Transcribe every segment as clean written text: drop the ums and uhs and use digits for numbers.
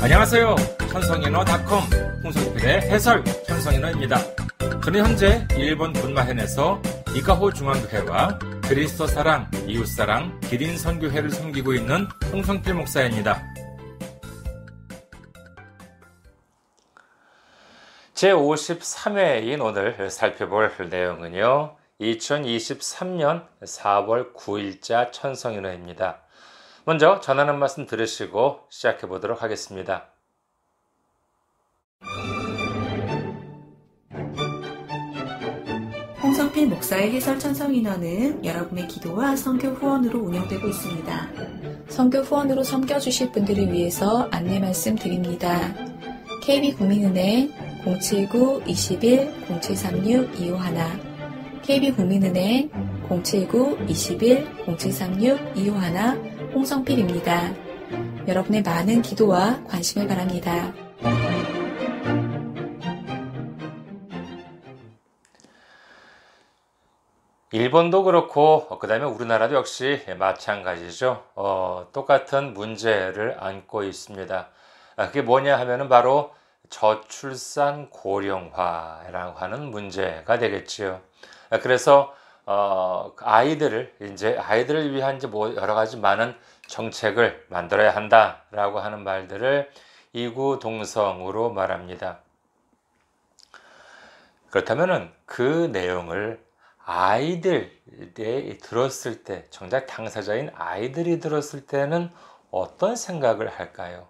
안녕하세요. 천성인어닷컴 홍성필의 해설 천성인어입니다. 저는 현재 일본 분마현에서 이카호 중앙교회와 그리스도 사랑, 이웃사랑, 기린 선교회를 섬기고 있는 홍성필 목사입니다. 제53회인 오늘 살펴볼 내용은요. 2023년 4월 9일자 천성인어입니다. 먼저 전하는 말씀 들으시고 시작해 보도록 하겠습니다. 홍성필 목사의 해설 천성인어는 여러분의 기도와 선교 후원으로 운영되고 있습니다. 선교 후원으로 섬겨주실 분들을 위해서 안내 말씀 드립니다. KB국민은행 079-21-0736-251 KB국민은행 079-21-0736-251 홍성필입니다. 여러분의 많은 기도와 관심을 바랍니다. 일본도 그렇고 그 다음에 우리나라도 역시 마찬가지죠. 똑같은 문제를 안고 있습니다. 그게 뭐냐 하면은 바로 저출산 고령화라고 하는 문제가 되겠지요. 그래서 아이들을 위한 뭐 여러 가지 많은 정책을 만들어야 한다라고 하는 말들을 이구동성으로 말합니다. 그렇다면은 그 내용을 아이들이 들었을 때, 정작 당사자인 아이들이 들었을 때는 어떤 생각을 할까요?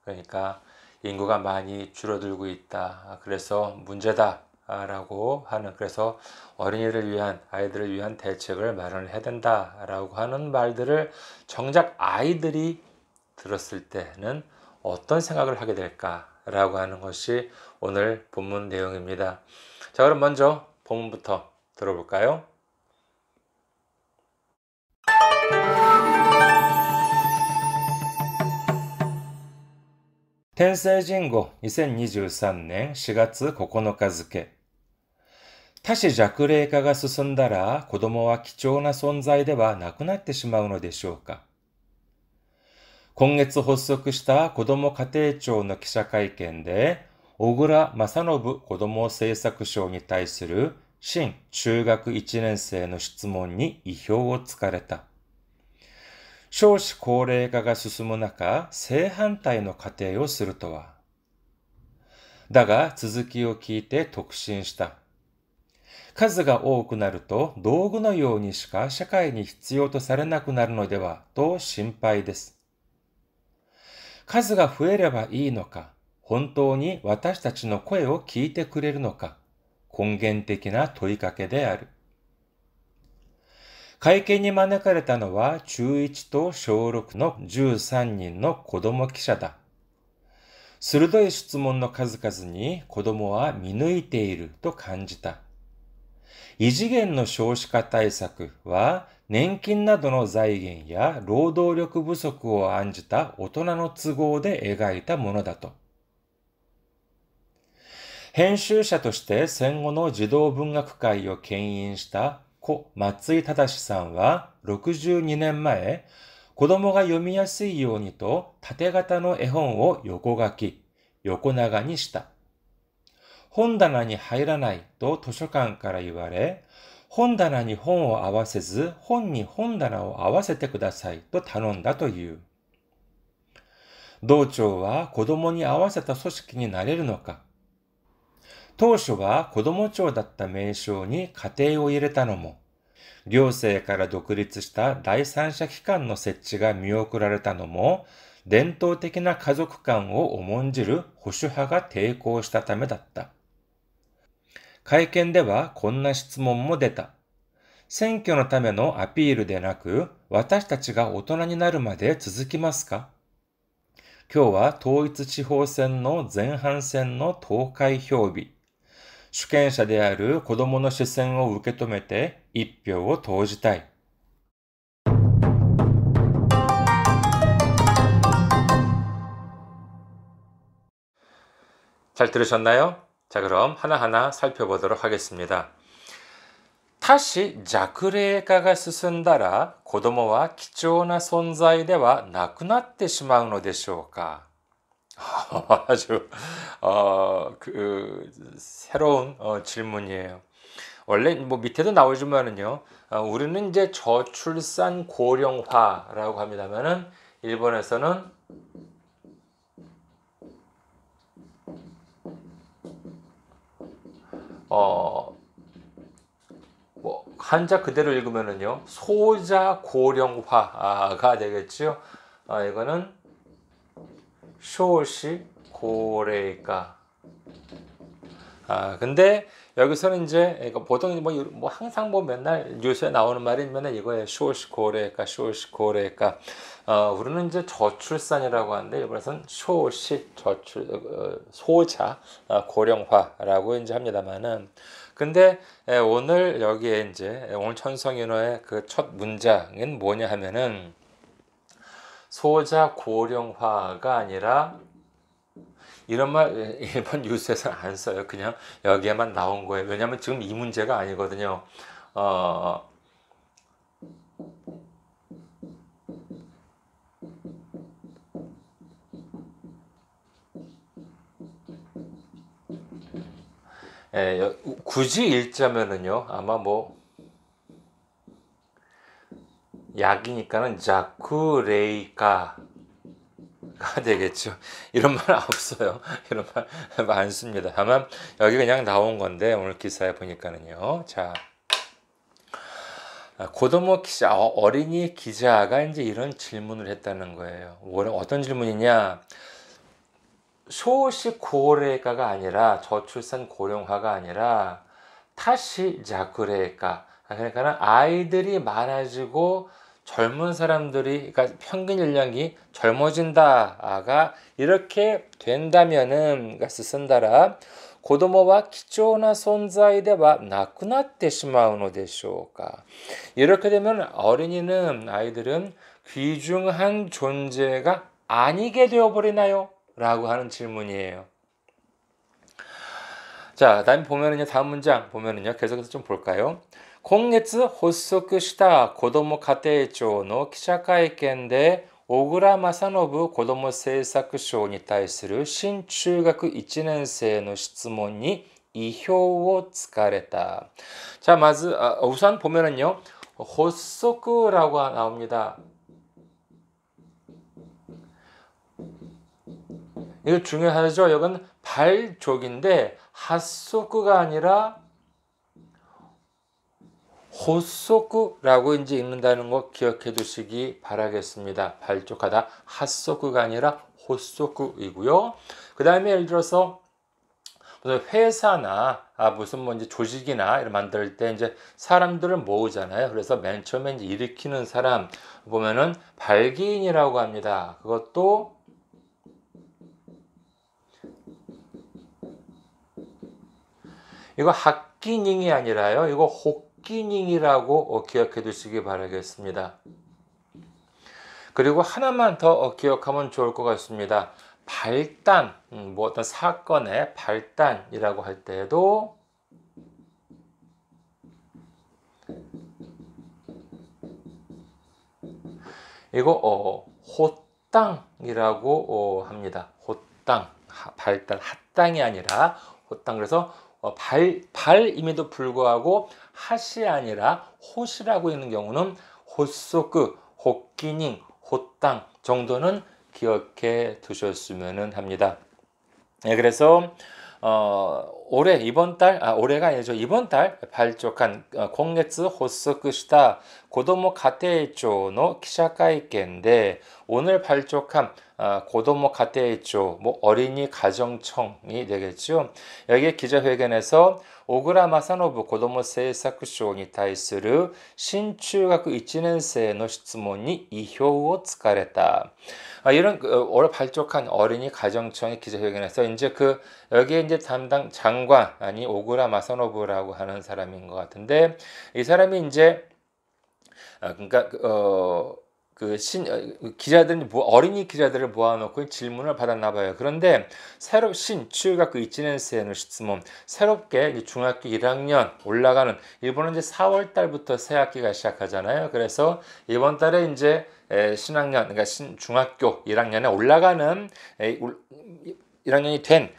그러니까 인구가 많이 줄어들고 있다. 그래서 문제다. 라고 하는, 그래서 아이들을 위한 대책을 마련을 해야 된다 라고 하는 말들을 정작 아이들이 들었을 때는 어떤 생각을 하게 될까 라고 하는 것이 오늘 본문 내용입니다. 자, 그럼 먼저 본문부터 들어볼까요? 텐세이진고 2023年4月9日付。多子弱齢化が進んだら子供は貴重な存在ではなくなってしまうのでしょうか。今月発足した子ども家庭庁の記者会見で、小倉正信子ども政策相に対する新中学1年生の質問に意表をつかれた。少子高齢化が進む中、正反対の仮定をするとは。だが続きを聞いて特進した。数が多くなると道具のようにしか社会に必要とされなくなるのではと心配です。数が増えればいいのか、本当に私たちの声を聞いてくれるのか、根源的な問いかけである。会見に招かれたのは中1と小6の13人の子供記者だ。鋭い質問の数々に子供は見抜いていると感じた。異次元の少子化対策は年金などの財源や労働力不足を案じた大人の都合で描いたものだと。編集者として戦後の児童文学界を牽引した故松井正さんは62年前、子供が読みやすいようにと縦型の絵本を横書き、横長にした。本棚に入らないと図書館から言われ、本棚に本を合わせず、本に本棚を合わせてくださいと頼んだという。道庁は子供に合わせた組織になれるのか。当初は子ども庁だった名称に家庭を入れたのも、行政から独立した第三者機関の設置が見送られたのも、伝統的な家族観を重んじる保守派が抵抗したためだった。会見ではこんな質問も出た。選挙のためのアピールでなく、私たちが大人になるまで続きますか？今日は統一地方選の前半戦の投開票日。主権者である子供の視線を受け止めて一票を投じたい。잘 들으셨나요? 자, 그럼 하나하나 살펴보도록 하겠습니다. 多子弱齢化が進んだら子供は貴重な存在ではなくなってしまうのでしょうか。 아주 새로운 질문이에요. 원래 뭐 밑에도 나오지만은요. 우리는 이제 저출산 고령화라고 합니다만은 일본에서는 어 뭐 한자 그대로 읽으면은요. 소자 고령화가 되겠죠. 이거는 쇼시 고래가. 근데 여기서는 이제 이거 보통 뭐 항상 뭐 맨날 뉴스에 나오는 말이면 이거예요. 쇼시 고래가 쇼시 고래가. 우리는 이제 저출산이라고 하는데 일본에서는 쇼시 소자 고령화라고 이제 합니다만은 근데 오늘 여기에 이제 오늘 천성인어의 그 첫 문장은 뭐냐 하면은 소자 고령화가 아니라 이런 말 일본 뉴스에서는 안 써요. 그냥 여기에만 나온 거예요. 왜냐하면 지금 이 문제가 아니거든요. 어, 굳이 읽자면은요. 아마 뭐 약이니까는 자쿠레이카가 되겠죠. 이런 말 없어요. 이런 말 안 씁니다. 다만 여기 그냥 나온 건데 오늘 기사에 보니까는요. 자, 고도모 기자, 어린이 기자가 이제 이런 질문을 했다는 거예요. 어떤 질문이냐? 소식 고齢化가 아니라 저출산 고령화가 아니라 타시 자쿠레가 그러니까 아이들이 많아지고 젊은 사람들이 그러니까 평균 연령이 젊어진다가 이렇게 된다면은 쓴다라 고도모와 기초나 손자이데와 나쿠나tte 시마우노 데쇼까 이렇게 되면 어린이는 아이들은 귀중한 존재가 아니게 되어버리나요? 라고 하는 질문이에요. 자, 다음 문장 보면은요, 계속해서 좀 볼까요? 今月発足した子ども家庭庁の記者会見で小倉正信子ども政策相に対する新中学1年生の質問に意表をつかれた. 자, 우선 보면은요,発足라고 나옵니다. 이거 중요하죠. 이건 발족인데 핫소크가 아니라 호소크라고 이제 읽는다는 거 기억해 두시기 바라겠습니다. 발족하다 핫소크가 아니라 호소크이고요. 그 다음에 예를 들어서 무슨 회사나 무슨 뭐 이제 조직이나 이런 만들 때 이제 사람들을 모으잖아요. 그래서 맨 처음에 이제 일으키는 사람 보면은 발기인이라고 합니다. 그것도 이거 학기닝이 아니라요. 이거 혹기닝이라고 기억해 두시기 바라겠습니다. 그리고 하나만 더 기억하면 좋을 것 같습니다. 발단, 뭐 어떤 사건의 발단이라고 할 때에도 이거 호땅이라고 합니다. 호땅, 발단, 핫땅이 아니라 호땅. 그래서 발임에도 불구하고 핫이 아니라 톳이라고 있는 경우는 톳소크, 톳기닝, 톳땅 정도는 기억해 두셨으면 합니다. 네, 그래서 올해가 아니죠. 이번 달 발족한 今月 発足した 고도모 가테이초의 기자회견인데 오늘 발족한 고도모 가테이초 뭐 어린이 가정청이 되겠죠. 여기 기자회견에서 오그라 마사노부 고도모 세이사쿠쇼에 対する 신중학교 1年生の 質問に 이효を つかれた. 이런 올해 발족한 어린이 가정청의 기자회견에서 이제 여기에 이제 담당 장관이 오그라 마사노부라고 하는 사람인 것 같은데 이 사람이 이제 그러니까 기자들은 어린이 기자들을 모아놓고 질문을 받았나 봐요. 그런데 중학교 1年生の 質問 새롭게 중학교 1학년 올라가는 일본은 이제 4월 달부터 새 학기가 시작하잖아요. 그래서 이번 달에 이제 신학년, 그러니까 중학교 1학년에 올라가는 1학년이 된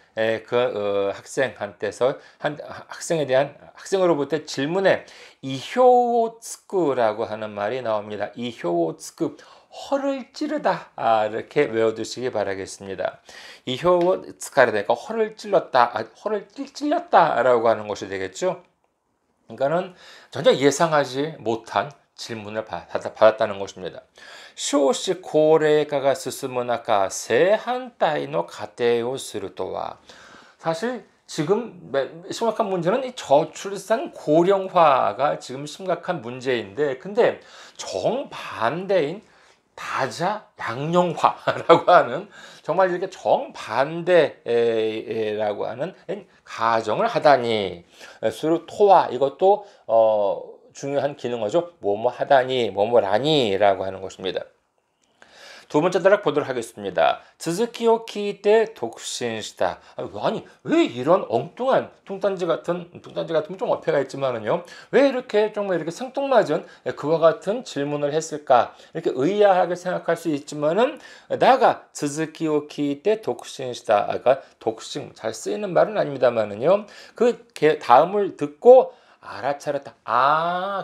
학생한테서 학생으로부터 질문에 이효츠쿠라고 하는 말이 나옵니다. 이효츠쿠, 허를 찌르다, 이렇게 외워두시기 바라겠습니다. 이효츠카르니까 허를 찔렀다, 허를 찔렸다라고 하는 것이 되겠죠. 그러니까는 전혀 예상하지 못한 질문을 받았다는 것입니다.少子 高齢化が 進む中、正反対の家庭をするとは. 사실 지금 심각한 문제는 이 저출산 고령화가 지금 심각한 문제인데, 근데 정반대인 다자 양령화라고 하는, 정말 이렇게 정반대라고 하는 가정을 하다니, 수로 토와, 이것도 중요한 기능어죠. 뭐뭐 하다니, 뭐뭐라니라고 하는 것입니다. 두 번째 단락 보도록 하겠습니다. 続きを聞いて 독신시다. 아니, 왜 이런 엉뚱한 뚱딴지 같은 좀 어폐가 있지만은요, 왜 이렇게 정말 이렇게 생뚱맞은 그와 같은 질문을 했을까? 이렇게 의아하게 생각할 수 있지만은, 나가 続きを聞いて 독신시다. 그러니까 독신, 잘 쓰이는 말은 아닙니다만은요, 그 다음을 듣고 알아차렸다.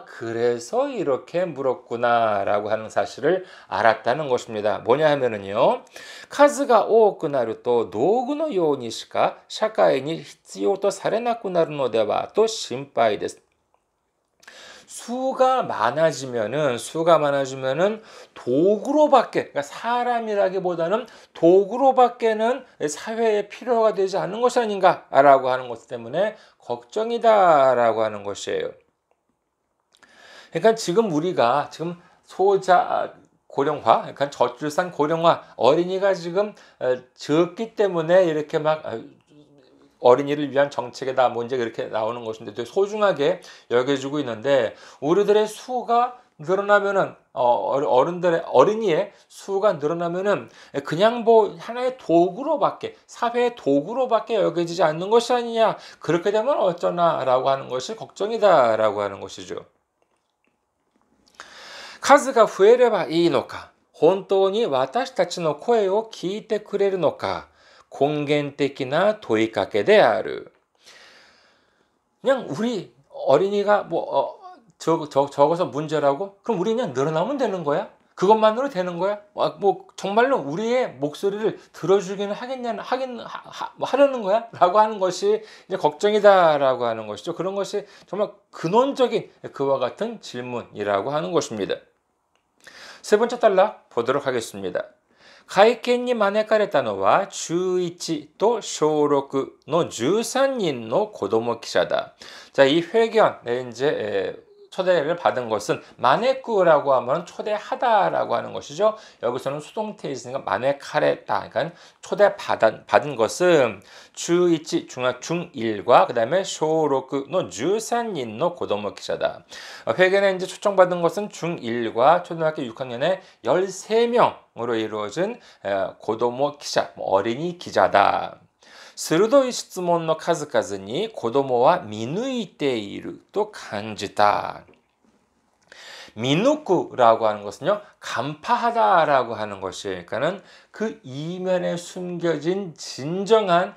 그래서 이렇게 물었구나 라고 하는 사실을 알았다는 것입니다. 뭐냐 하면은요,数が多くなると道具のようにしか社会に必要とされなくなるのではと心配です。수가 많아지면은 도구로밖에, 그러니까 사람이라기보다는 도구로밖에는 사회에 필요가 되지 않는 것이 아닌가라고 하는 것 때문에 걱정이다라고 하는 것이에요. 그러니까 지금 우리가 소자 고령화, 그러니까 저출산 고령화, 어린이가 지금 적기 때문에 이렇게 막 어린이를 위한 정책에다 뭔지 그렇게 나오는 것인데, 되게 소중하게 여겨지고 있는데, 우리들의 수가 늘어나면은, 어린이의 수가 늘어나면은 그냥 뭐 하나의 도구로밖에, 사회의 도구로밖에 여겨지지 않는 것이 아니냐, 그렇게 되면 어쩌나라고 하는 것이 걱정이다라고 하는 것이죠. 数が増えればいいのか、本当に私たちの声を聞いてくれるのか、根源的な問いかけである. 그냥 우리 어린이가 적어서 문제라고? 그럼 우리 그냥 늘어나면 되는 거야? 그것만으로 되는 거야? 정말로 우리의 목소리를 들어주기는 하려는 거야? 라고 하는 것이 이제 걱정이다라고 하는 것이죠. 그런 것이 정말 근원적인 그와 같은 질문이라고 하는 것입니다. 세 번째 단락 보도록 하겠습니다. 会見に招かれたのは中1と小6の13人の子供記者だ. 자, 이 회견에 이제 초대를 받은 것은 마네쿠라고 하면 초대하다라고 하는 것이죠. 여기서는 수동태 있으니까 마네카레다. 그러니까 초대받은 것은 주1 중1과 그다음에 쇼로쿠의 13人の 고도모 기자다. 회견에 이제 초청받은 것은 중1과 초등학교 6학년의 13명으로 이루어진 고도모 기자, 어린이 기자다. 鋭い質問の数々に子供は見抜いていると感じた. 미누쿠라고 하는 것은요, 간파하다라고 하는 것이에요. 그러니까는 그 이면에 숨겨진 진정한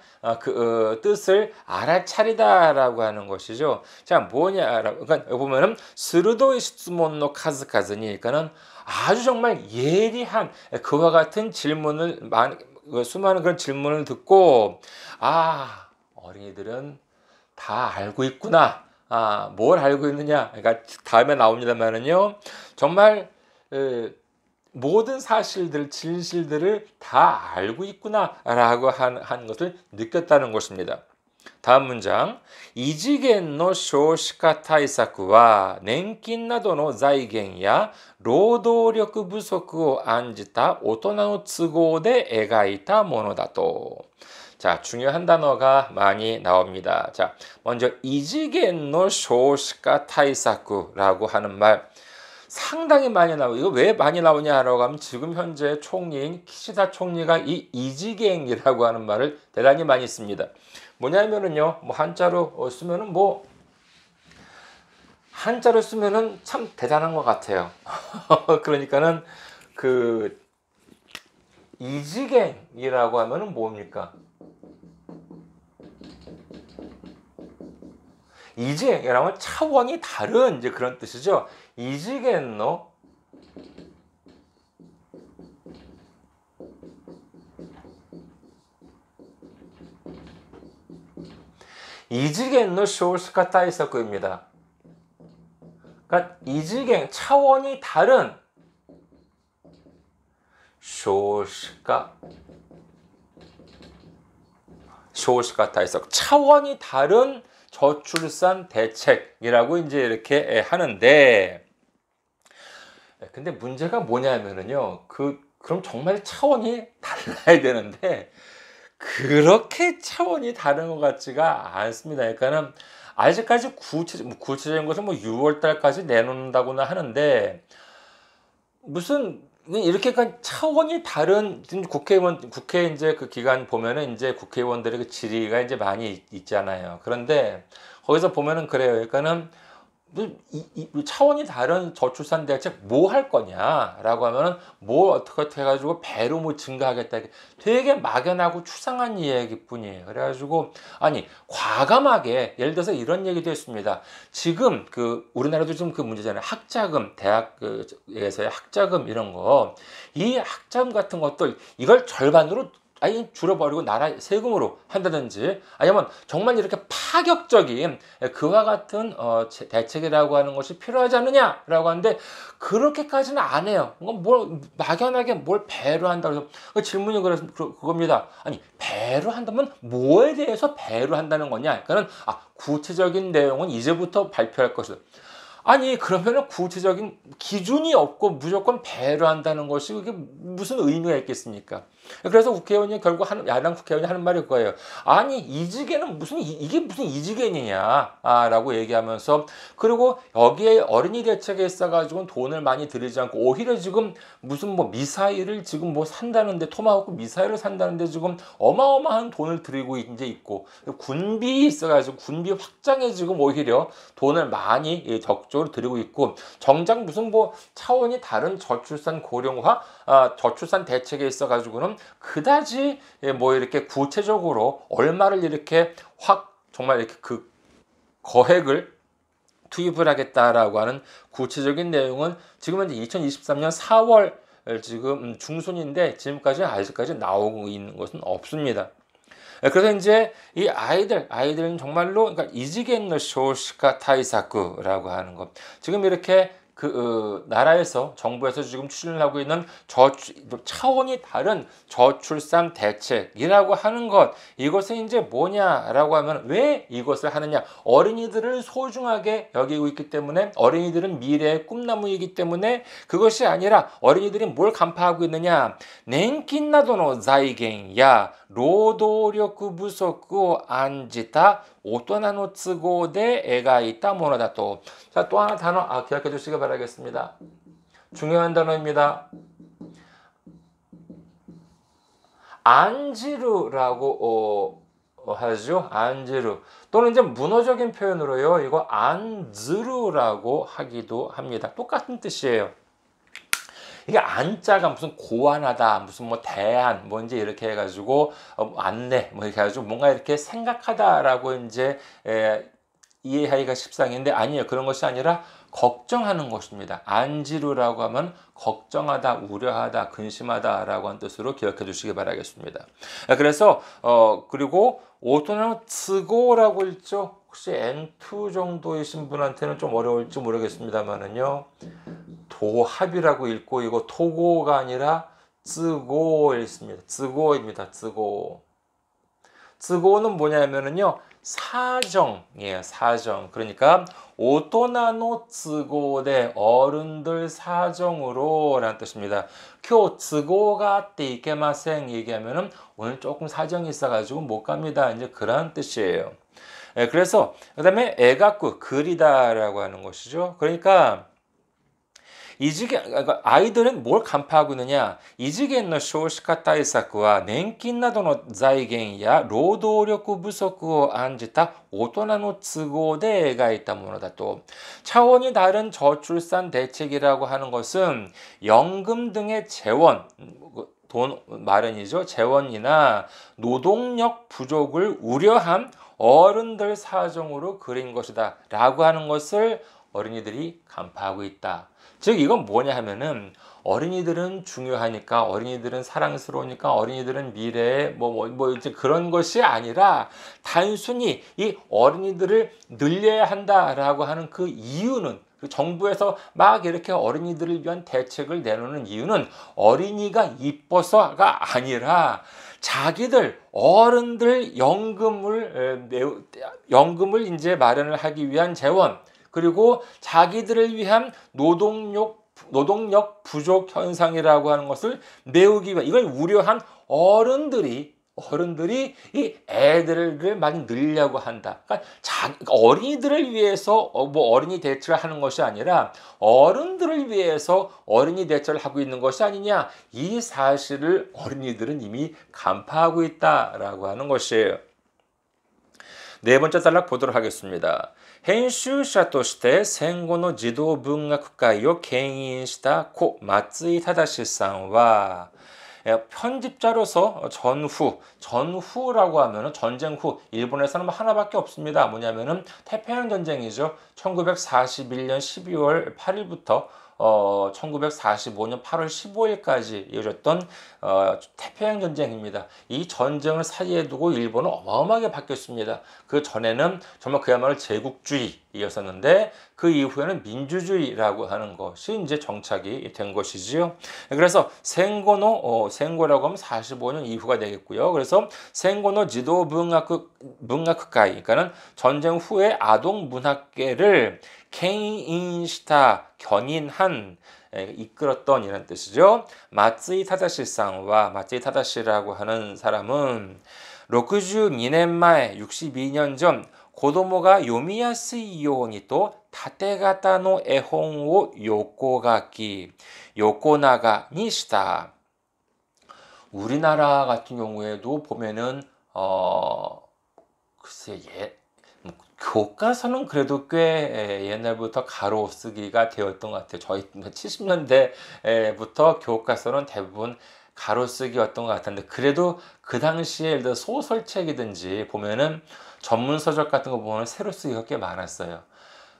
뜻을 알아차리다라고 하는 것이죠. 자, 뭐냐? 그러니까 보면은 스르도이 시츠몬노 카즈카즈니, 그러니까는 아주 정말 예리한 그와 같은 질문을 수많은 그런 질문을 듣고, 어린이들은 다 알고 있구나. 뭘 알고 있느냐? 그러니까 다음에 나옵니다만은요, 정말 모든 사실들, 진실들을 다 알고 있구나라고 한 것을 느꼈다는 것입니다. 다음 문장. 이지겐의少子化対策は年金などの財源や労働力不足を案じた大人の都合で描いたものだと. 자, 중요한 단어가 많이 나옵니다. 자, 먼저 이지겐의少子化対策라고 하는 말 상당히 많이 나오고, 이거 왜 많이 나오냐라고 하면 지금 현재 총리인 키시다 총리가 이 이지겐이라고 하는 말을 대단히 많이 씁니다. 뭐냐면은요, 한자로 쓰면은 한자로 쓰면은 참 대단한 것 같아요. 그러니까는 그 이지갱이라고 하면은 뭡니까? 이지갱이라고 하면 차원이 다른 이제 그런 뜻이죠. 이지갱노 이지갱노 쇼시카 타이사쿠입니다. 그러니까 이지갱 차원이 다른 쇼시카 타이사쿠 차원이 다른 저출산 대책이라고 이제 이렇게 하는데, 근데 문제가 뭐냐면은요, 그럼 정말 차원이 달라야 되는데 그렇게 차원이 다른 것 같지가 않습니다. 그러니까는 아직까지 구체적인 것은 뭐 6월 달까지 내놓는다고는 하는데, 무슨 이렇게 차원이 다른 국회 이제 그 기간 보면은 이제 국회의원들의 그 질의가 이제 많이 있잖아요. 그런데 거기서 보면은 그래요. 그러니까는 차원이 다른 저출산 대책 뭐 할 거냐라고 하면은 뭘 어떻게 해가지고 배로 뭐 증가하겠다, 되게 막연하고 추상한 이야기뿐이에요. 그래가지고 아니 과감하게 예를 들어서 이런 얘기도 했습니다. 지금 우리나라도 지금 그 문제잖아요. 학자금, 대학에서의 학자금 이런 거, 이 학자금 같은 것들 이걸 절반으로 아예 줄여버리고 나라 세금으로 한다든지, 아니면 정말 이렇게 파격적인 그와 같은 대책이라고 하는 것이 필요하지 않느냐라고 하는데, 그렇게까지는 안 해요. 뭘 막연하게 뭘 배로 한다고 해서 질문이 그겁니다. 아니 배로 한다면 뭐에 대해서 배로 한다는 거냐? 그러니까는 구체적인 내용은 이제부터 발표할 것이다. 아니 그러면은 구체적인 기준이 없고 무조건 배로 한다는 것이 그게 무슨 의미가 있겠습니까? 그래서 국회의원이 결국 야당 국회의원이 하는 말이 그거예요. 아니 이지계는 이게 무슨 이지계냐 라고 얘기하면서, 그리고 여기에 어린이 대책에 있어가지고 돈을 많이 들이지 않고 오히려 지금 무슨 뭐 미사일을 지금 뭐 산다는데, 토마호크 미사일을 산다는데 지금 어마어마한 돈을 들이고 이제 있고, 군비 있어가지고 군비 확장에 지금 오히려 돈을 많이 적극적으로 들이고 있고, 정작 무슨 뭐 차원이 다른 저출산 고령화 저출산 대책에 있어가지고는 그다지 뭐 이렇게 구체적으로 얼마를 이렇게 정말 이렇게 거액을 투입을 하겠다라고 하는 구체적인 내용은 지금 현재 2023년 4월 지금 중순인데 지금까지 아직까지 나오고 있는 것은 없습니다. 그래서 이제 이 아이들은 정말로, 그러니까 이지겐노 쇼시카 타이사쿠라고 하는 것, 지금 이렇게 나라에서 정부에서 지금 추진을 하고 있는 차원이 다른 저출산 대책이라고 하는 것, 이것은 이제 뭐냐라고 하면, 왜 이것을 하느냐? 어린이들을 소중하게 여기고 있기 때문에, 어린이들은 미래의 꿈나무이기 때문에, 그것이 아니라 어린이들이 뭘 간파하고 있느냐? 낸킨 나도노 자이겐야労働力不足を案じた大人の都合で描いたものだと。자, 또 하나 단어 기억해 주시기 바라겠습니다. 중요한 단어입니다. 안지루라고 하죠. 안지루. 또는 이제 문어적인 표현으로요, 이거 안즈루라고 하기도 합니다. 똑같은 뜻이에요. 이게 안자가 무슨 고안하다, 무슨 뭐 대안, 뭐 이제 이렇게 해가지고 안내, 뭐 이렇게 해가지고 뭔가 이렇게 생각하다라고 이제 이해하기가 십상인데, 아니에요. 그런 것이 아니라 걱정하는 것입니다. 안지루라고 하면 걱정하다, 우려하다, 근심하다라고 하는 뜻으로 기억해 주시기 바라겠습니다. 그래서 그리고 오토나노 츠고라고 읽죠. 혹시 N2 정도이신 분한테는 좀 어려울지 모르겠습니다만은요, 도합이라고 읽고, 이거 토고가 아니라 쯔고 읽습니다. 쯔고입니다. 쯔고. 쯔고는 뭐냐면은요, 사정이에요. 사정. 그러니까 오토나노 쯔고대, 어른들 사정으로 라는 뜻입니다. 교 쯔고가 떼이케마생 얘기하면은 오늘 조금 사정이 있어가지고 못 갑니다, 이제 그런 뜻이에요. 그래서 그 다음에 에가쿠, 그리다라고 하는 것이죠. 그러니까 그러니까 아이들은 뭘 간파하고 있느냐? 이지겐의 쇼시카対策は 年金などの財源や労働力不足を案じた大人の都合で描いたものだと. 차원이 다른 저출산 대책이라고 하는 것은 연금 등의 재원, 돈 마련이죠. 재원이나 노동력 부족을 우려한 어른들 사정으로 그린 것이다 라고 하는 것을 어린이들이 간파하고 있다. 즉 이건 뭐냐 하면은 어린이들은 중요하니까, 어린이들은 사랑스러우니까, 어린이들은 미래에 이제 그런 것이 아니라 단순히 이 어린이들을 늘려야 한다라고 하는 그 이유는, 정부에서 막 이렇게 어린이들을 위한 대책을 내놓는 이유는 어린이가 이뻐서가 아니라 자기들 어른들 연금을 이제 마련을 하기 위한 재원, 그리고 자기들을 위한 노동력 부족 현상이라고 하는 것을 메우기 위한, 이걸 우려한 어른들이 이 애들을 많이 늘려고 한다. 그러니까 어린이들을 위해서 어린이 대처를 하는 것이 아니라 어른들을 위해서 어린이 대처를 하고 있는 것이 아니냐. 이 사실을 어린이들은 이미 간파하고 있다라고 하는 것이에요. 네 번째 단락 보도록 하겠습니다. 編集者として戦後の児童文学界を牽引した故松井正さんは 편집자로서 전후라고 하면은 전쟁 후 일본에서는 하나밖에 없습니다. 뭐냐면은 태평양 전쟁이죠. 1941년 12월 8일부터 1945년 8월 15일까지 이어졌던 태평양 전쟁입니다. 이 전쟁을 사이에 두고 일본은 어마어마하게 바뀌었습니다. 그 전에는 정말 그야말로 제국주의였었는데 그 이후에는 민주주의라고 하는 것이 이제 정착이 된 것이지요. 그래서 생고라고 하면 45년 이후가 되겠고요. 그래서 생고노 지도 문학회가, 그러니까는 전쟁 후에 아동 문학계를牽引した, 견인한, 이끌었던 이런 뜻이죠. 마츠이 타다시상과 마츠이 타다시라고 하는 사람은 62년前, 62년 전 子供が読みやすいようにと縦型の絵本を横書き、横長にした. 우리나라 같은 경우에도 보면은 글쎄 교과서는 그래도 꽤 옛날부터 가로 쓰기가 되었던 것 같아요. 저희 70년대부터 교과서는 대부분 가로 쓰기였던 것 같은데, 그래도 그 당시에 예를 들어 소설책이든지 보면은 전문 서적 같은 거 보면 세로 쓰기가 꽤 많았어요.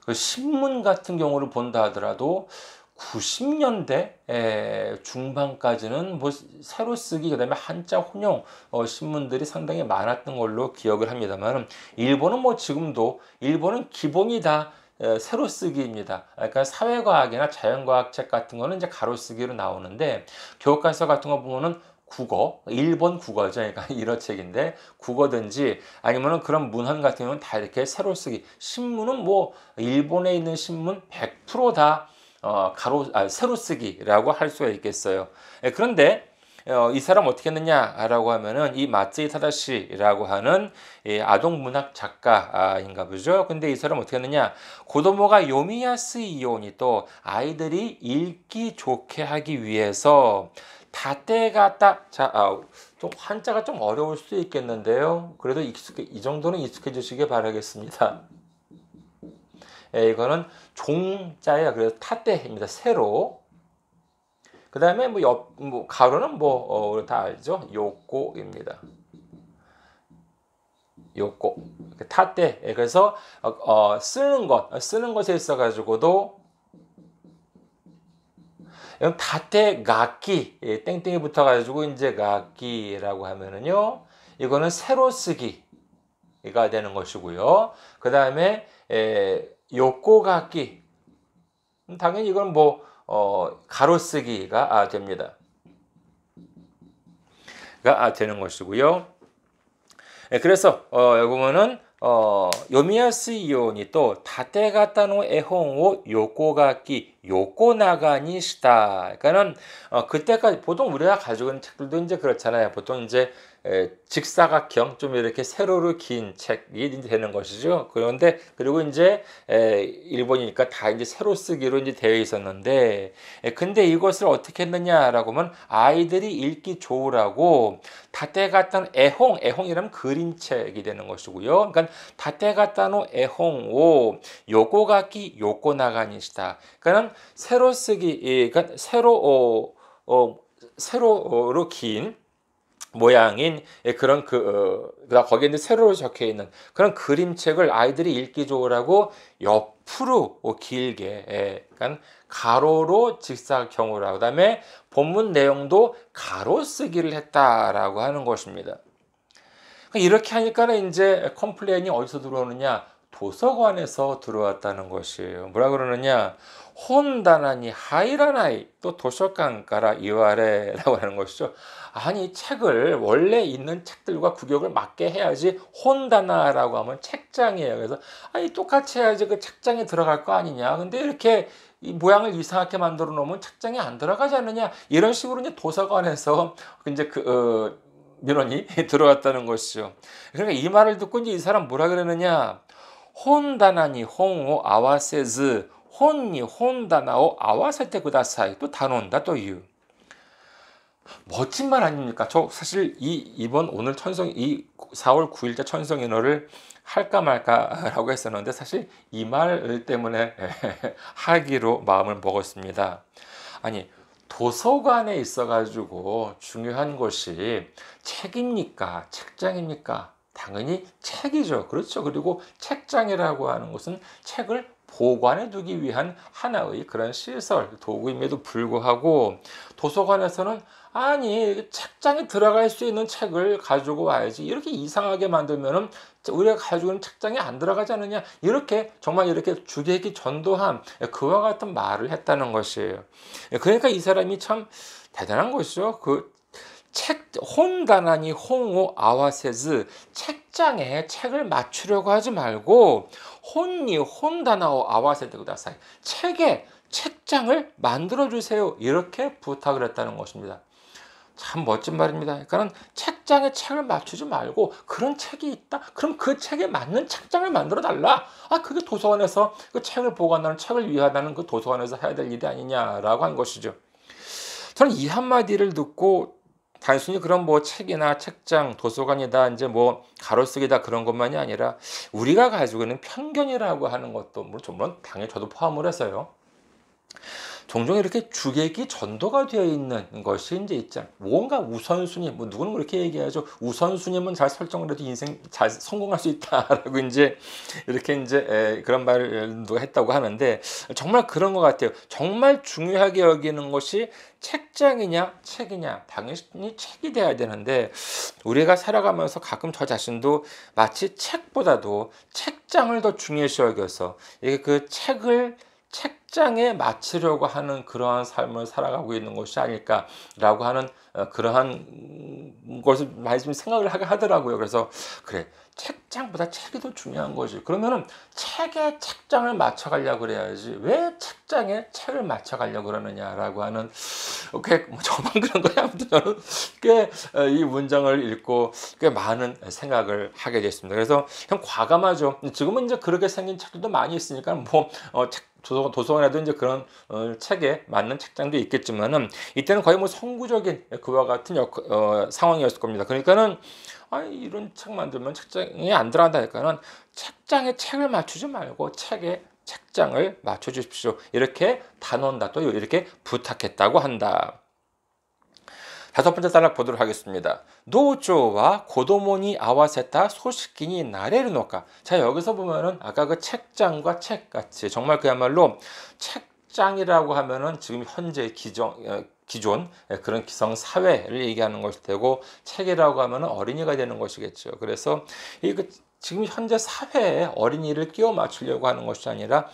그 신문 같은 경우를 본다 하더라도 90년대 중반까지는 세로 쓰기, 그다음에 한자 혼용 신문들이 상당히 많았던 걸로 기억을 합니다만, 일본은 지금도 일본은 기본이 다 세로 쓰기입니다. 그러니까 사회과학이나 자연과학 책 같은 거는 이제 가로 쓰기로 나오는데, 교과서 같은 거 보면은 일본 국어죠. 그러니까 일어 책인데 국어든지 아니면은 그런 문헌 같은 경우는 다 이렇게 세로 쓰기. 신문은 일본에 있는 신문 100% 다 세로 쓰기라고 할 수가 있겠어요. 그런데 이 사람 어떻게 했느냐라고 하면은 이 마츠이 타다시라고 하는 아동 문학 작가인가 보죠. 근데 이 사람 어떻게 했느냐? 고도모가 요미야스이 요니 또 아이들이 읽기 좋게 하기 위해서 다때가다, 좀 한자가 좀 어려울 수 있겠는데요. 그래도 이 정도는 익숙해지시길 바라겠습니다. 이거는 종자예요. 그래서 타떼입니다. 세로. 그 다음에 가로는 다 알죠? 요꼬입니다. 요꼬. 타떼. 그래서 쓰는 것에 있어가지고도 다테 가키, 땡땡이 붙어가지고 이제 가키라고 하면은요, 이거는 세로 쓰기가 되는 것이고요. 그 다음에 요코가키, 당연히 이건 가로 쓰기가 됩니다. 가 되는 것이고요. 그래서 여기 보면은 요미야스이 요니 또 타테가타 노絵本を横書き 요코나가니 시다. 그러니까는 그때까지 보통 우리가 가지고 있는 책들도 이제 그렇잖아요. 보통 이제 직사각형 좀 이렇게 세로로 긴 책이 이제 되는 것이죠. 그런데 그리고 이제 일본이니까 다 이제 세로 쓰기로 이제 되어 있었는데 근데 이것을 어떻게 했느냐라고 하면 아이들이 읽기 좋으라고 다테가타노 애홍이라면 그림책이 되는 것이고요. 그러니까 다테가타노 애홍 요코가키 요코나가니시다. 그러니까 세로 쓰기 그러니까 세로로 긴 모양인 그런 거기에 이제 세로로 적혀 있는 그런 그림책을 아이들이 읽기 좋으라고 옆으로 길게, 그러니까 가로로 직사각형으로, 그다음에 본문 내용도 가로 쓰기를 했다라고 하는 것입니다. 이렇게 하니까는 이제 컴플레인이 어디서 들어오느냐? 도서관에서 들어왔다는 것이에요. 뭐라 그러느냐? 혼다나니 하이라나이 또 도서관가라 이와레라고 하는 것이죠. 아니 책을 원래 있는 책들과 구격을 맞게 해야지 혼다나라고 하면 책장이에요. 그래서 아니 똑같이 해야지 그 책장에 들어갈 거 아니냐. 근데 이렇게 이 모양을 이상하게 만들어 놓으면 책장에 안 들어가지 않느냐. 이런 식으로 이제 도서관에서 이제 민원이 들어왔다는 것이죠. 그러니까 이 말을 듣고 이제 이 사람 뭐라 그러느냐? 혼다나니 홍오 아와세즈 혼니 혼다나오 아와세테 구다사이 또 단온다 또 유. 멋진 말 아닙니까? 저 사실 이번 오늘 이 4월 9일자 천성인어를 할까 말까라고 했었는데 사실 이 말 때문에 하기로 마음을 먹었습니다. 아니 도서관에 있어가지고 중요한 것이 책입니까? 책장입니까? 당연히 책이죠. 그렇죠. 그리고 책장이라고 하는 것은 책을 보관해 두기 위한 하나의 그런 시설, 도구임에도 불구하고 도서관에서는 아니 책장에 들어갈 수 있는 책을 가지고 와야지 이렇게 이상하게 만들면은 우리가 가지고 있는 책장에 안 들어가지 않느냐 이렇게 정말 이렇게 주객이 전도한 그와 같은 말을 했다는 것이에요. 그러니까 이 사람이 참 대단한 것이죠. 혼다나니 홍오 아와세즈 책장에 책을 맞추려고 하지 말고 혼니 혼다나오 아와세테 구다사이 책에 책장을 만들어 주세요. 이렇게 부탁을 했다는 것입니다. 참 멋진 말입니다. 그러니까 책장에 책을 맞추지 말고 그런 책이 있다? 그럼 그 책에 맞는 책장을 만들어 달라. 그게 도서관에서 그 책을 보관하는 책을 위하다는 그 도서관에서 해야 될 일이 아니냐라고 한 것이죠. 저는 이 한마디를 듣고 단순히 그런 뭐 책이나 책장, 도서관이다, 이제 뭐 가로쓰기다 그런 것만이 아니라 우리가 가지고 있는 편견이라고 하는 것도 물론 당연히 저도 포함을 해서요. 종종 이렇게 주객이 전도가 되어 있는 것이 이제 있잖아요. 뭔가 우선순위, 누구는 그렇게 얘기하죠. 우선순위만 잘 설정을 해도 인생 잘 성공할 수 있다라고 이제 이렇게 이제 그런 말을 누가 했다고 하는데 정말 그런 것 같아요. 정말 중요하게 여기는 것이 책장이냐, 책이냐, 당연히 책이 돼야 되는데 우리가 살아가면서 가끔 저 자신도 마치 책보다도 책장을 더 중요시 여겨서 이게 그 책장에 맞추려고 하는 그러한 삶을 살아가고 있는 것이 아닐까라고 하는 그러한 것을 많이 좀 생각을 하더라고요. 그래서 그래 책장보다 책이 더 중요한 거지. 그러면은 책에 책장을 맞춰가려고 그래야지 왜 책장에 책을 맞춰가려고 그러느냐라고 하는 저만 그런 거야. 아무튼 저는 꽤 이 문장을 읽고 꽤 많은 생각을 하게 됐습니다. 그래서 형 과감하죠. 지금은 이제 그렇게 생긴 책들도 많이 있으니까 도서관에도 이제 그런 책에 맞는 책장도 있겠지만은 이때는 거의 선구적인 그와 같은 상황이었을 겁니다. 그러니까는 이런 책 만들면 책장에 안 들어간다니까는 책장에 책을 맞추지 말고 책에 책장을 맞춰 주십시오. 이렇게 단언다 또 이렇게 부탁했다고 한다. 5번째 단락 보도록 하겠습니다. 노조와 고도모니 아와세타 소식기니 나레르노까. 자 여기서 보면은 아까 그 책장과 책같이 정말 그야말로 책장이라고 하면은 지금 현재 기존 그런 기성 사회를 얘기하는 것이 되고 책이라고 하면은 어린이가 되는 것이겠죠. 그래서 지금 현재 사회에 어린이를 끼워 맞추려고 하는 것이 아니라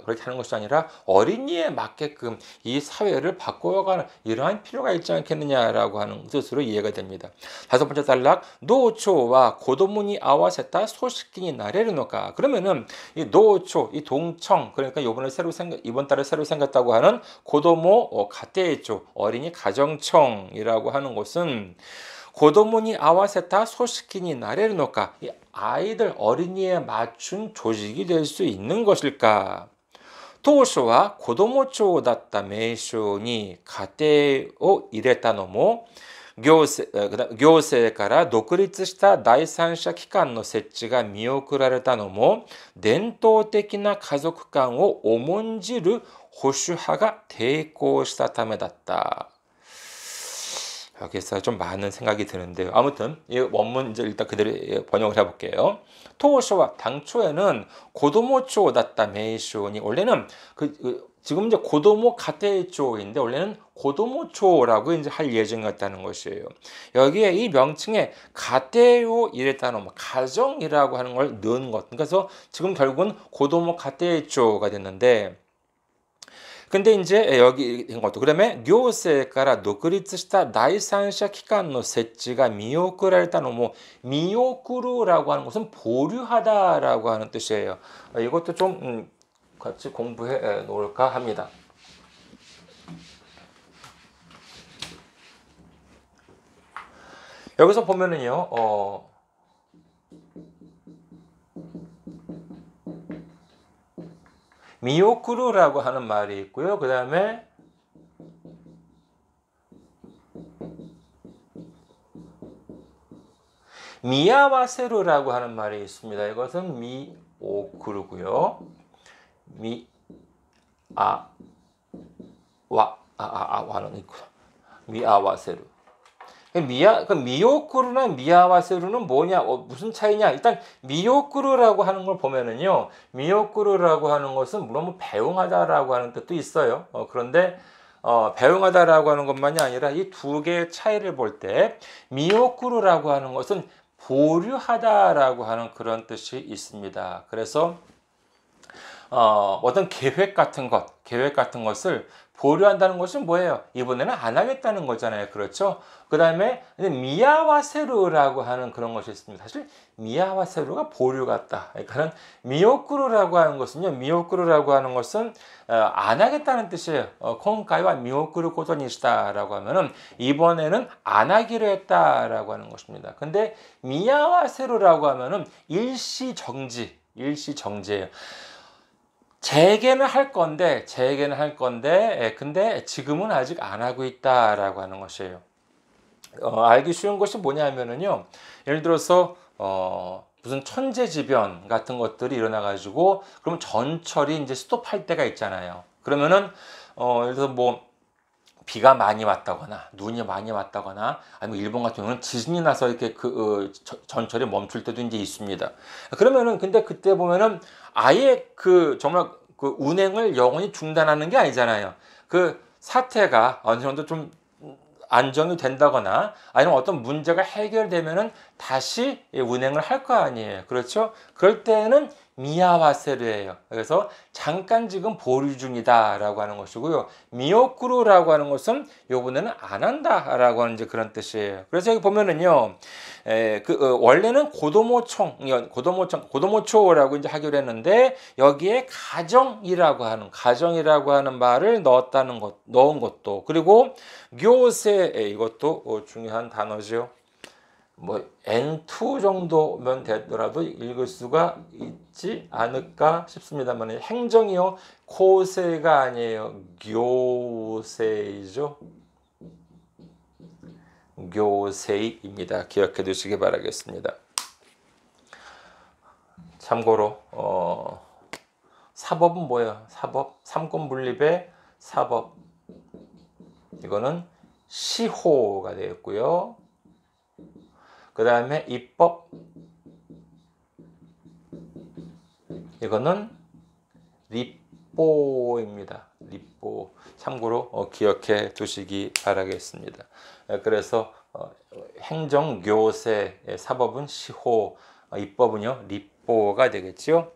그렇게 하는 것이 아니라 어린이에 맞게끔 이 사회를 바꿔가는 이러한 필요가 있지 않겠느냐라고 하는 뜻으로 이해가 됩니다. 다섯 번째 단락 노초와 고도문이 아와세타 소식인이 나레르노가 그러면은 이 노초 이 동청 그러니까 이번 달에 새로 생겼다고 하는 고도모 가테이초 어린이 가정청이라고 하는 곳은 고도문이 아와세타 소식인이 나레르노가 이 아이들 어린이에 맞춘 조직이 될 수 있는 것일까? 当初は子ども庁だった名称に家庭を入れたのも行政から独立した第三者機関の設置が見送られたのも伝統的な家族観を重んじる保守派が抵抗したためだった。 여기서 좀 많은 생각이 드는데요. 아무튼 이 원문 이제 일단 그대로 번역을 해볼게요. 토쇼와 당초에는 고도모초 다った 메이쇼니 원래는 지금 이제 고도모 가테이초인데 원래는 고도모초라고 이제 할 예정이었다는 것이에요. 여기에 이 명칭에 가테요 이랬다는 가정이라고 하는 걸 넣은 것. 그래서 지금 결국은 고도모 가테이초가 됐는데. 근데 이제 여기 된 것도 그다음에 교세から独立した第三者機関の設置が見送られたのも見送る라고 하는 것은 보류하다라고 하는 뜻이에요. 이것도 좀 같이 공부해 놓을까 합니다. 여기서 보면은요. 미오쿠르라고 하는 말이 있고요. 그 다음에 미야와세루라고 하는 말이 있습니다. 이것은 미오쿠르고요. 와는 있고 미아와세루. 미오쿠르나 미야와세루는 뭐냐, 무슨 차이냐? 일단 미오쿠르라고 하는 걸 보면은요, 미오쿠르라고 하는 것은 물론 뭐 배웅하다라고 하는 뜻도 있어요. 그런데 배웅하다라고 하는 것만이 아니라 이 두 개의 차이를 볼 때 미오쿠르라고 하는 것은 보류하다라고 하는 그런 뜻이 있습니다. 그래서 어떤 계획 같은 것을 보류한다는 것은 뭐예요? 이번에는 안 하겠다는 거잖아요. 그렇죠? 그 다음에 미야와세루라고 하는 그런 것이 있습니다. 사실 미야와세루가 보류 같다. 그러니까는 미오쿠르라고 하는 것은요. 미오쿠르라고 하는 것은 안 하겠다는 뜻이에요. 콩카이와 미오쿠르 고토니시다라고 하면은 이번에는 안 하기로 했다라고 하는 것입니다. 근데 미야와세루라고 하면은 일시정지예요. 재개는 할 건데, 근데 지금은 아직 안 하고 있다라고 하는 것이에요. 알기 쉬운 것이 뭐냐면은요, 예를 들어서, 무슨 천재지변 같은 것들이 일어나가지고, 그럼 전철이 이제 스톱할 때가 있잖아요. 그러면은, 예를 들어서 뭐, 비가 많이 왔다거나, 눈이 많이 왔다거나, 아니면 일본 같은 경우는 지진이 나서 이렇게 전철이 멈출 때도 이제 있습니다. 그러면은, 근데 그때 보면은 아예 정말 운행을 영원히 중단하는 게 아니잖아요. 그 사태가 어느 정도 좀 안정이 된다거나 아니면 어떤 문제가 해결되면은 다시 운행을 할 거 아니에요. 그렇죠? 그럴 때는 미야와세르예요. 그래서 잠깐 지금 보류 중이다라고 하는 것이고요. 미오쿠르라고 하는 것은 요번에는 안 한다라고 하는 이제 그런 뜻이에요. 그래서 여기 보면은요, 원래는 고도모초라고 이제 하기로 했는데 여기에 가정이라고 하는 말을 넣은 것도 그리고 교세 이것도 중요한 단어죠. 뭐 N2 정도면 되더라도 읽을 수가 있지 않을까 싶습니다만 행정이요 고세가 아니에요 교세이죠. 교세입니다. 기억해 두시기 바라겠습니다. 참고로 사법은 뭐예요? 사법 삼권 분립의 사법 이거는 시호가 되었고요. 그 다음에 입법 이거는 리뽀입니다. 리뽀 참고로 기억해 두시기 바라겠습니다. 그래서 행정, 교세, 사법은 시호, 입법은요,立法가 되겠죠.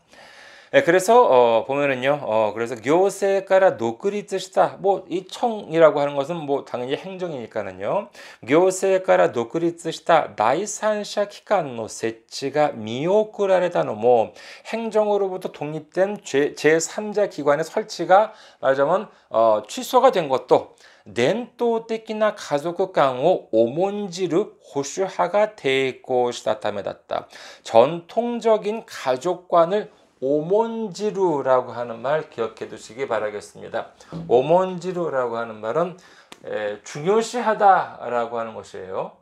예, 그래서 보면은요, 그래서 교세가라 독립시다. 뭐 이 청이라고 하는 것은 뭐 당연히 행정이니까는요. 교세가라 독립시다.第三者 기관의設置가 미오쿠라레다노 뭐 행정으로부터 독립된 제3자 기관의 설치가 말하자면 취소가 된 것도 伝統的な 가족 간의 重んじる 保守派가抵抗したためだった. 전통적인 가족관을 오몬지루라고 하는 말 기억해 두시기 바라겠습니다. 오몬지루라고 하는 말은 중요시하다라고 하는 것이에요.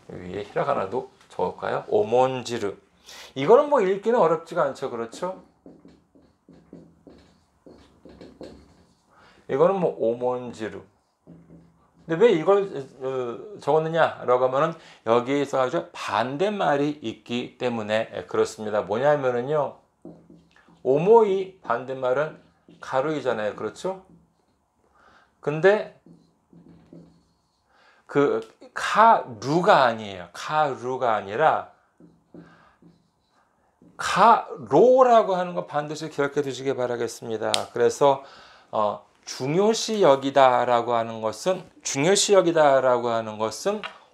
위에 히라가나도 적을까요? 오몬지루. 이거는 뭐 읽기는 어렵지가 않죠. 그렇죠? 이거는 뭐 오몬지루. 근데 왜 이걸 적었느냐라고 하면은 여기에 있어가지고 반대말이 있기 때문에 그렇습니다. 뭐냐면은요, 오모이 반대말은 가루이잖아요. 그렇죠? 근데 그 가루가 아니에요. 가루가 아니라 가로라고 하는 거 반드시 기억해 두시기 바라겠습니다. 그래서 중요시 여기다라고 하는 것은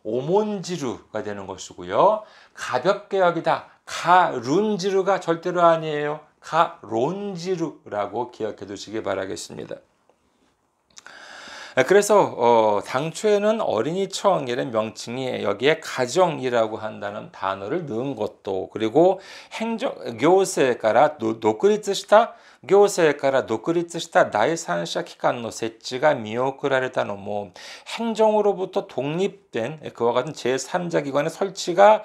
오몬지루가 되는 것이고요. 가볍게 여기다 가룬지루가 절대로 아니에요. 가론지루라고 기억해 두시기 바라겠습니다. 그래서 당초에는 어린이청이라는 명칭이 여기에 가정이라고 한다는 단어를 넣은 것도, 그리고 교세가라 독립시다 第三者 기관의設置가 미오쿠라레다노 뭐 행정으로부터 독립된 그와 같은 제3자 기관의 설치가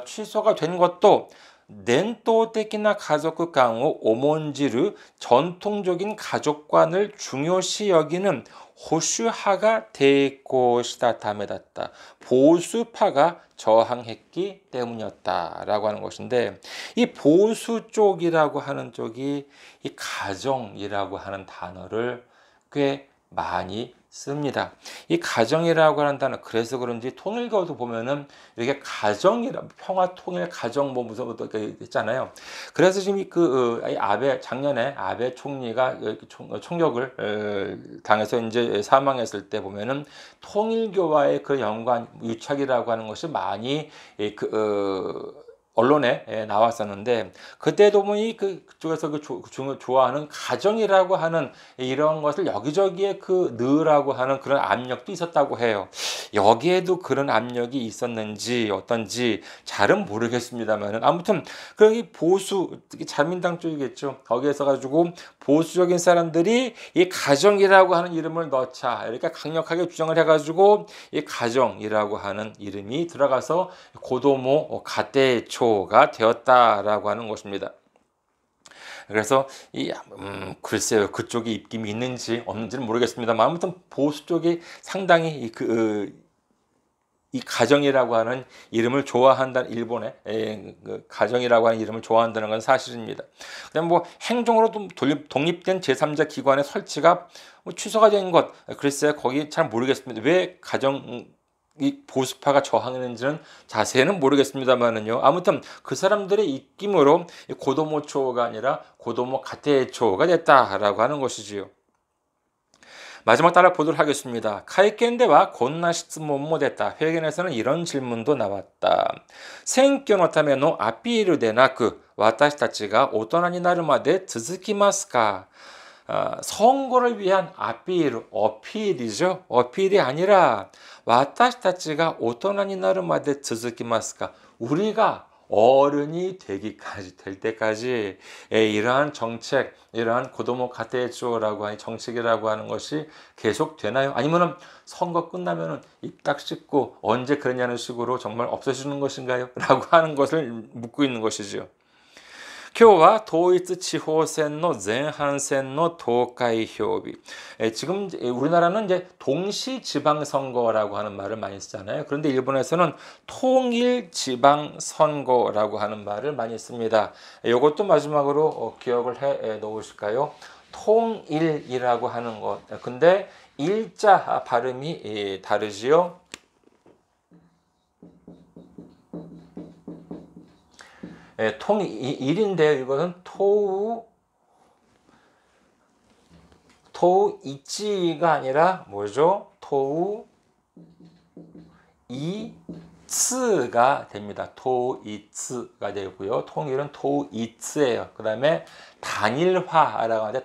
취소가 된 것도 伝統的な 가족 간의 重んじる 전통적인 가족관을 중요시 여기는 호슈하가抵抗したためだった. 보수파가 저항했기 때문이었다라고 하는 것인데, 이 보수 쪽이라고 하는 쪽이 이 가정이라고 하는 단어를 꽤 많이 씁니다. 이 가정이라고 하는 단어, 그래서 그런지 통일교도 보면은 이렇게 가정이라, 평화 통일 가정 뭐 무슨 것도 있잖아요. 그래서 지금 작년에 아베 총리가 총격을 당해서 이제 사망했을 때 보면은 통일교와의 그 연관 유착이라고 하는 것이 많이 언론에 나왔었는데, 그때도 보니 그쪽에서 좋아하는 가정이라고 하는 이런 것을 여기저기에 넣으라고 하는 그런 압력도 있었다고 해요. 여기에도 그런 압력이 있었는지 어떤지 잘은 모르겠습니다만, 아무튼 그 보수, 자민당 쪽이겠죠. 거기에서 가지고 보수적인 사람들이 이 가정이라고 하는 이름을 넣자 이렇게 강력하게 주장을 해가지고 이 가정이라고 하는 이름이 들어가서 고도모 가테초가 되었다라고 하는 것입니다. 그래서 글쎄요, 그쪽이 입김이 있는지 없는지는 모르겠습니다만, 아무튼 보수 쪽이 상당히 이 가정이라고 하는 이름을 좋아한다는, 일본의 가정이라고 하는 이름을 좋아한다는 건 사실입니다. 그다음 뭐 행정으로 독립된 제3자 기관의 설치가 취소가 된 것, 글쎄요, 거기 잘 모르겠습니다. 왜 이 보수파가 저항했는지는 자세히는 모르겠습니다만은요. 아무튼 그 사람들의 입김으로 고도모초가 아니라 고도모 가테초가 됐다라고 하는 것이지요. 마지막 따라 보도록 하겠습니다. 카이켄데와 곤나 시츠몬모 됐다. 회견에서는 이런 질문도 나왔다.選挙のためのアピールでなく私たちが大人になるまで続きますか? 선거를 위한 어필이죠. 어필이 아니라 私たちが大人になるまで続きますか? 우리가 어른이 될 때까지 이러한 정책, 이러한 고도모 가테초라고 하는 정책이라고 하는 것이 계속 되나요? 아니면은 선거 끝나면은 입 딱 씻고 언제 그러냐는 식으로 정말 없어지는 것인가요? 라고 하는 것을 묻고 있는 것이죠. 今日は統一地方選の前半戦の投開票日. 지금 우리나라는 이제 동시지방선거라고 하는 말을 많이 쓰잖아요. 그런데 일본에서는 통일지방선거라고 하는 말을 많이 씁니다. 이것도 마지막으로 기억을 해 놓으실까요? 통일이라고 하는 것. 근데 일자 발음이 다르지요. 통일인데요. 이거는 토우이치가 아니라 뭐죠? 토우이츠가 됩니다. 토우이츠가 되고요. 통일은 토우이츠예요. 그 다음에 단일화라고 하는데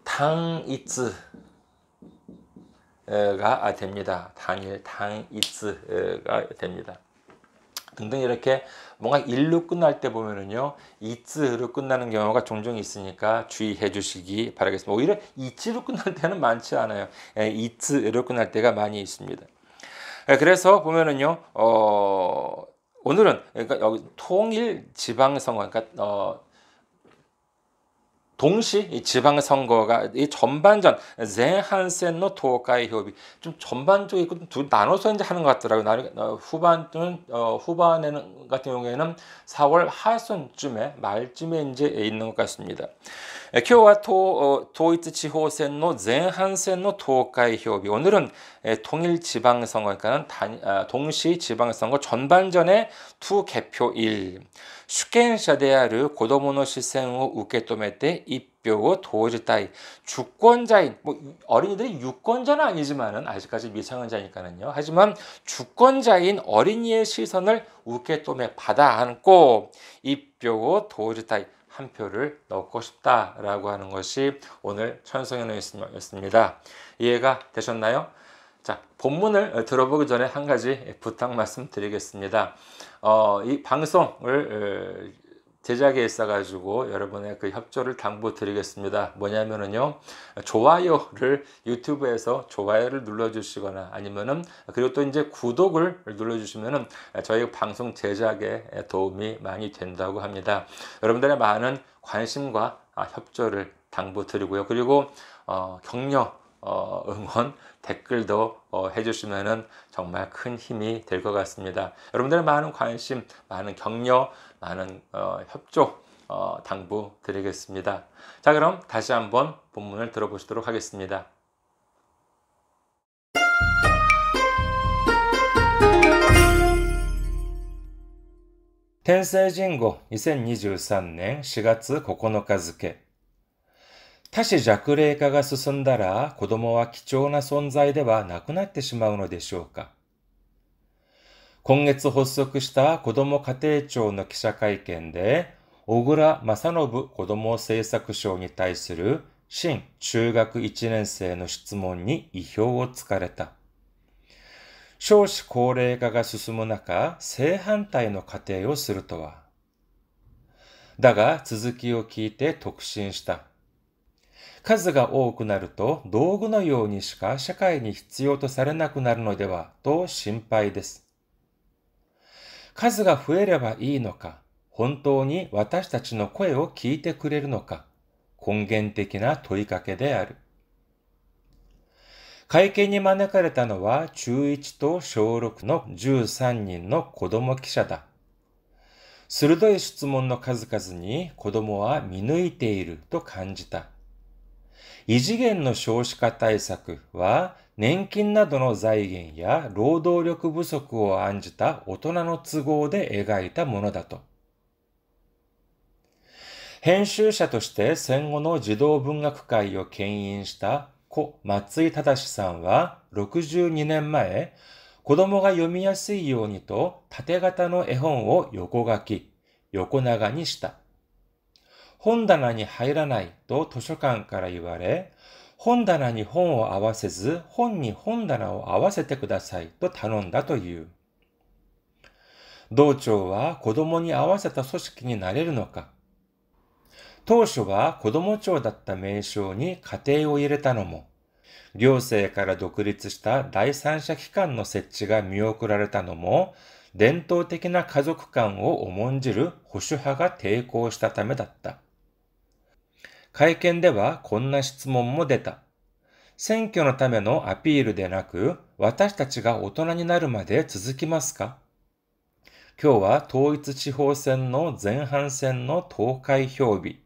당이츠가 됩니다. 당이츠가 됩니다. 등등 이렇게 뭔가 일로 끝날 때 보면은요, 이츠로 끝나는 경우가 종종 있으니까 주의해 주시기 바라겠습니다. 오히려 이츠로 끝날 때는 많지 않아요. 이츠로 끝날 때가 많이 있습니다. 그래서 보면은요, 오늘은 그러니까 여기 통일 지방선거, 그러니까 동시 이 지방선거가 이 전반전 젠한센노 도카이 협의 좀 전반적으로 있고 나눠서 이제 하는 것 같더라고요. 후반에는 같은 경우에는 4월 하순쯤에 말쯤에 이제 있는 것 같습니다. 今日は統一地方選の前半戦の投開票日. 오늘은 통일 지방선거, 그러니까 동시 지방선거 전반전의 투 개표일. 主権者である子供の視線を受け止めて一票を投じたい. 주권자인, 뭐 어린이들이 유권자는 아니지만은 아직까지 미성년자니까는요. 하지만 주권자인 어린이의 시선을 우케토메 받아 안고 이표を投じたい. 한 표를 넣고 싶다라고 하는 것이 오늘 천성연호였습니다. 이해가 되셨나요? 자, 본문을 들어보기 전에 한 가지 부탁 말씀드리겠습니다. 이 방송을 제작에 있어가지고 여러분의 그 협조를 당부드리겠습니다. 뭐냐면은요, 좋아요를 유튜브에서 좋아요를 눌러주시거나 아니면은 그리고 또 이제 구독을 눌러주시면은 저희 방송 제작에 도움이 많이 된다고 합니다. 여러분들의 많은 관심과 협조를 당부드리고요. 그리고 격려, 응원, 댓글도 해주시면은 정말 큰 힘이 될 것 같습니다. 여러분들의 많은 관심, 많은 격려, 많은 협조 당부드리겠습니다. 자, 그럼 다시 한번 본문을 들어보시도록 하겠습니다. 天聖人語2023年4月9日付。多子弱齢化が進んだら子供は貴重な存在ではなくなってしまうのでしょうか。今月発足した子ども家庭庁の記者会見で、小倉正信子ども政策相に対する新中学1年生の質問に意表をつかれた。少子高齢化が進む中、正反対の仮定をするとは。だが続きを聞いて特進した。数が多くなると道具のようにしか社会に必要とされなくなるのではと心配です。数が増えればいいのか、本当に私たちの声を聞いてくれるのか、根源的な問いかけである。会見に招かれたのは中1と小6の13人の子供記者だ。鋭い質問の数々に子供は見抜いていると感じた。異次元の少子化対策は年金などの財源や労働力不足を案じた大人の都合で描いたものだと。編集者として戦後の児童文学界を牽引した故松井正さんは62年前、子供が読みやすいようにと縦型の絵本を横書き、横長にした。本棚に入らないと図書館から言われ、本棚に本を合わせず、本に本棚を合わせてくださいと頼んだという。道庁は子供に合わせた組織になれるのか。当初は子供庁だった名称に家庭を入れたのも、行政から独立した第三者機関の設置が見送られたのも、伝統的な家族観を重んじる保守派が抵抗したためだった。会見ではこんな質問も出た。選挙のためのアピールでなく、私たちが大人になるまで続きますか？今日は統一地方選の前半戦の投開票日。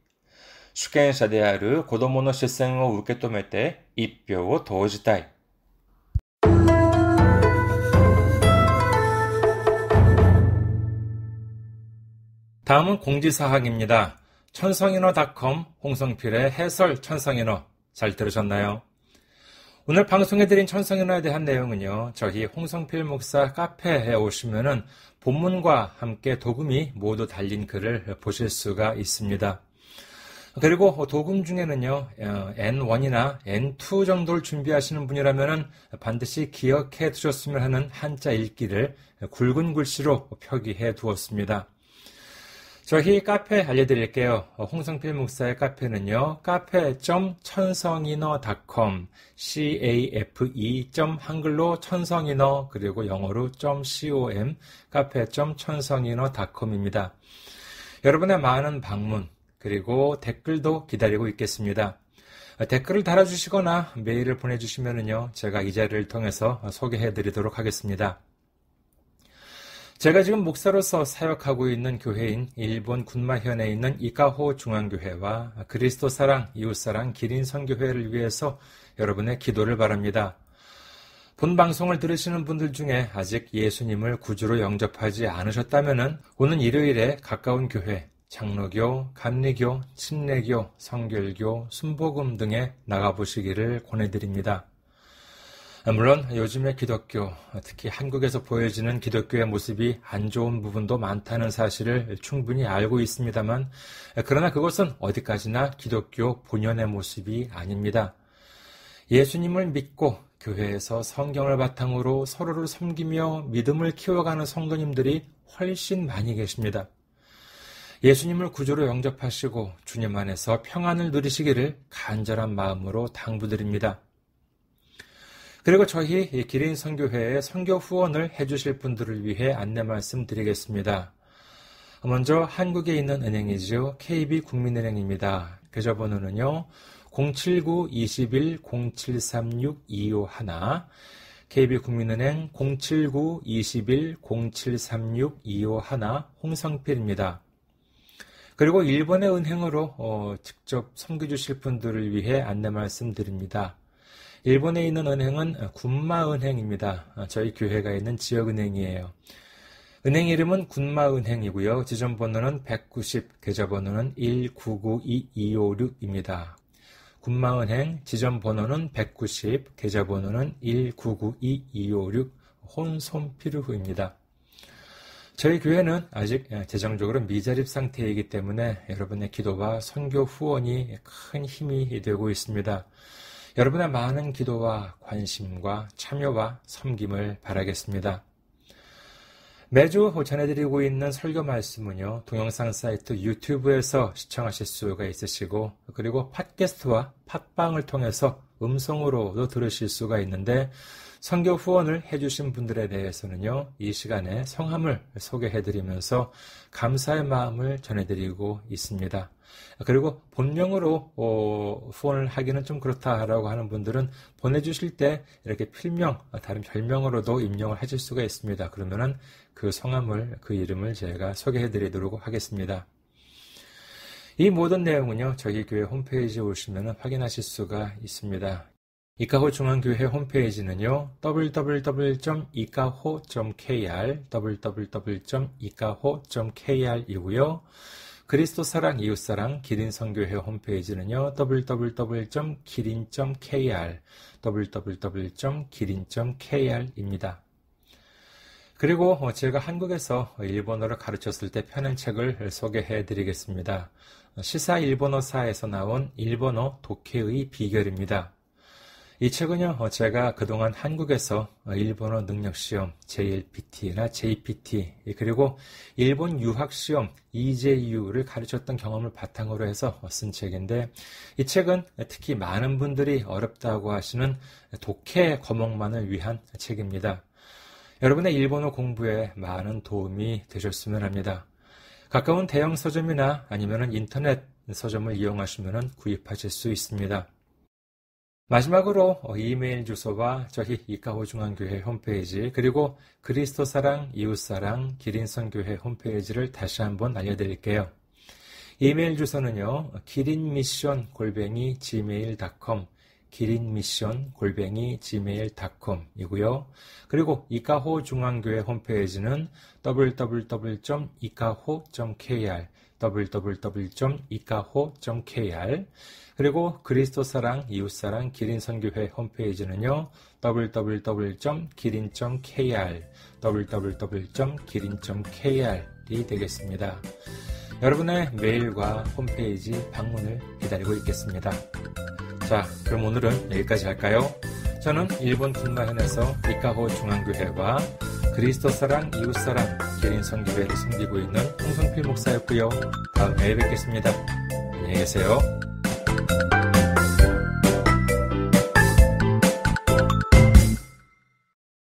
主権者である子供の視線を受け止めて一票を投じたい。 다음은 공지사항입니다. 천성인어닷컴 홍성필의 해설 천성인어 잘 들으셨나요? 오늘 방송해드린 천성인어에 대한 내용은요, 저희 홍성필 목사 카페에 오시면은 본문과 함께 도금이 모두 달린 글을 보실 수가 있습니다. 그리고 도금 중에는요, N1이나 N2 정도를 준비하시는 분이라면은 반드시 기억해 두셨으면 하는 한자 읽기를 굵은 글씨로 표기해 두었습니다. 저희 카페 알려드릴게요. 홍성필 목사의 카페는요, cafe.천성인어.com, cafe. 한글로 천성인어, 그리고 영어로 .com, cafe.천성인어.com입니다. 여러분의 많은 방문, 그리고 댓글도 기다리고 있겠습니다. 댓글을 달아주시거나 메일을 보내주시면요, 제가 이 자리를 통해서 소개해드리도록 하겠습니다. 제가 지금 목사로서 사역하고 있는 교회인 일본 군마현에 있는 이카호 중앙교회와 그리스도 사랑, 이웃사랑, 기린 선교회를 위해서 여러분의 기도를 바랍니다. 본 방송을 들으시는 분들 중에 아직 예수님을 구주로 영접하지 않으셨다면 오는 일요일에 가까운 교회, 장로교, 감리교, 침례교, 성결교, 순복음 등에 나가보시기를 권해드립니다. 물론 요즘의 기독교, 특히 한국에서 보여지는 기독교의 모습이 안 좋은 부분도 많다는 사실을 충분히 알고 있습니다만, 그러나 그것은 어디까지나 기독교 본연의 모습이 아닙니다. 예수님을 믿고 교회에서 성경을 바탕으로 서로를 섬기며 믿음을 키워가는 성도님들이 훨씬 많이 계십니다. 예수님을 구주로 영접하시고 주님 안에서 평안을 누리시기를 간절한 마음으로 당부드립니다. 그리고 저희 기린 선교회의 선교 후원을 해주실 분들을 위해 안내 말씀드리겠습니다. 먼저 한국에 있는 은행이죠. KB국민은행입니다. 계좌번호는요. 079-21-0736-251, KB국민은행 079-21-0736-251 홍성필입니다. 그리고 일본의 은행으로 직접 섬겨주실 분들을 위해 안내 말씀드립니다. 일본에 있는 은행은 군마은행입니다. 저희 교회가 있는 지역은행이에요. 은행 이름은 군마은행이고요. 지점번호는 190, 계좌번호는 1992256입니다. 군마은행 지점번호는 190, 계좌번호는 1992256, 혼손필후입니다. 저희 교회는 아직 재정적으로 미자립 상태이기 때문에 여러분의 기도와 선교 후원이 큰 힘이 되고 있습니다. 여러분의 많은 기도와 관심과 참여와 섬김을 바라겠습니다. 매주 전해드리고 있는 설교 말씀은요, 동영상 사이트 유튜브에서 시청하실 수가 있으시고, 그리고 팟캐스트와 팟빵을 통해서 음성으로도 들으실 수가 있는데, 선교 후원을 해주신 분들에 대해서는요, 이 시간에 성함을 소개해드리면서 감사의 마음을 전해드리고 있습니다. 그리고 본명으로 후원을 하기는 좀 그렇다라고 하는 분들은 보내주실 때 이렇게 필명, 다른 별명으로도 입력을 하실 수가 있습니다. 그러면은 그 성함을, 그 이름을 제가 소개해드리도록 하겠습니다. 이 모든 내용은요, 저희 교회 홈페이지에 오시면 확인하실 수가 있습니다. 이카호 중앙교회 홈페이지는요, www.ikaho.kr, www.ikaho.kr이고요. 그리스도 사랑, 이웃사랑, 기린선교회 홈페이지는요, www.기린.kr, www.기린.kr입니다. 그리고 제가 한국에서 일본어를 가르쳤을 때 펴낸 책을 소개해 드리겠습니다. 시사 일본어사에서 나온 일본어 독해의 비결입니다. 이 책은요, 제가 그동안 한국에서 일본어 능력시험 JLPT나 JPT, 그리고 일본 유학시험 EJU를 가르쳤던 경험을 바탕으로 해서 쓴 책인데, 이 책은 특히 많은 분들이 어렵다고 하시는 독해 과목만을 위한 책입니다. 여러분의 일본어 공부에 많은 도움이 되셨으면 합니다. 가까운 대형 서점이나 아니면 인터넷 서점을 이용하시면 구입하실 수 있습니다. 마지막으로 이메일 주소와 저희 이카호 중앙교회 홈페이지, 그리고 그리스도 사랑, 이웃사랑, 기린선교회 홈페이지를 다시 한번 알려드릴게요. 이메일 주소는요, 기린미션@gmail.com, 기린미션@gmail.com이고요. 그리고 이카호 중앙교회 홈페이지는 www.ikaho.kr www.ikaho.kr 그리고 그리스도사랑 이웃사랑 기린선교회 홈페이지는요. www.기린.kr www.기린.kr이 되겠습니다. 여러분의 메일과 홈페이지 방문을 기다리고 있겠습니다. 자, 그럼 오늘은 여기까지 할까요? 저는 일본 킨마현에서 이카호 중앙교회와 그리스도사랑 이웃사랑 기린선교회를 섬기고 있는 홍성필 목사였고요. 다음에 뵙겠습니다. 안녕히 계세요.